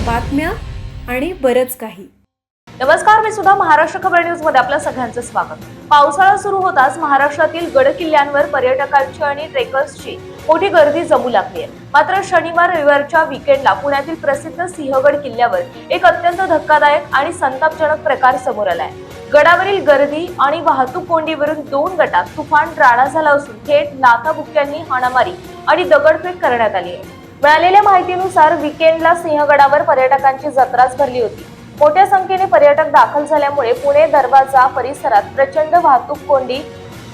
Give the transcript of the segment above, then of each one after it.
बातम्या आणि बरंच काही. नमस्कार, मी सुद्धा महाराष्ट्र खबर न्यूज मध्ये आपल्या सगळ्यांचं स्वागत. पावसाळा सुरू होताच महाराष्ट्रातील गड किल्ल्यांवर पर्यटकांची आणि ट्रेकर्सची मोठी गर्दी जमू लागली आहे. मात्र शनिवार रविवारच्या वीकेंडला पुण्यातील प्रसिद्ध सिंहगड किल्ल्यावर एक अत्यंत धक्कादायक आणि संतापजनक प्रकार समोर आलाय. गडावरील गर्दी आणि वाहतूक कोंडीवरून दोन गटात तुफान राडा झाला असून थेट लाथाबुक्क्यांनी हाणामारी आणि दगडफेक करण्यात आली आहे. मिळालेल्या माहितीनुसार वीकेंडला सिंहगडावर पर्यटकांची जत्राच भरली होती. मोठ्या संख्येने पर्यटक दाखल झाल्यामुळे पुणे दरवाजा परिसरात प्रचंड वाहतूक कोंडी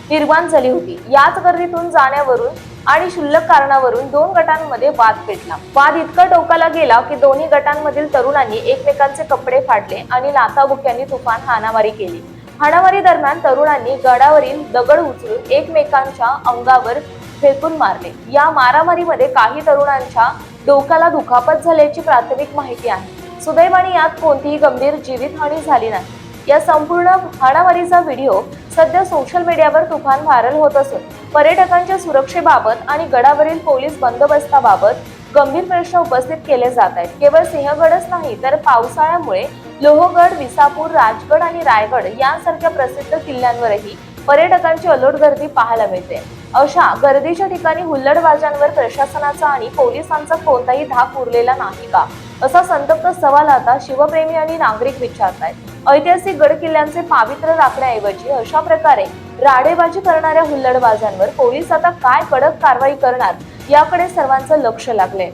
निर्माण झाली होती. याच गर्दीतून जाण्यावरून आणि क्षुल्लक कारणावरून दोन गटांमध्ये वाद पेटला. वाद इतका टोकाला गेला की दोन्ही गटांमधील तरुणांनी एकमेकांचे कपडे फाडले आणि लाथाबुक्क्यांनी तुफान हाणामारी केली. हाणामारी दरम्यान तरुणांनी गडावरील दगड उचलून एकमेकांच्या अंगावर फेकून मारले. या मारामारीमध्ये काही तरुणांच्या डोक्याला दुखापत झाल्याची प्राथमिक माहिती आहे. सुदैवाने यात कोणतीही गंभीर जीवितहानी झाली नाही. या संपूर्ण हाणामारीचा व्हिडिओ सध्या सोशल मीडियावर तुफान व्हायरल होत असून पर्यटकांच्या सुरक्षेबाबत आणि गडावरील पोलीस बंदोबस्ताबाबत गंभीर प्रश्न उपस्थित केले जात आहेत. केवळ सिंहगडच नाही तर पावसाळ्यामुळे लोहगड, विसापूर, राजगड आणि रायगड यांसारख्या प्रसिद्ध किल्ल्यांवरही पर्यटकांची अलोट गर्दी पाहायला मिळते. अशा गर्दीच्या ठिकाणी हुल्लडबाजांवर प्रशासनाचा आणि पोलिसांचा कोणताही धाक उरलेला नाही का, असा संतप्त सवाल आता शिवप्रेमी आणि नागरिक विचारतायत. ऐतिहासिक गड किल्ल्यांचे पावित्र्य राखण्याऐवजी अशा प्रकारे राडेबाजी करणाऱ्या हुल्लडबाजांवर पोलीस आता काय कडक कारवाई करणार याकडे सर्वांचं लक्ष लागलंय.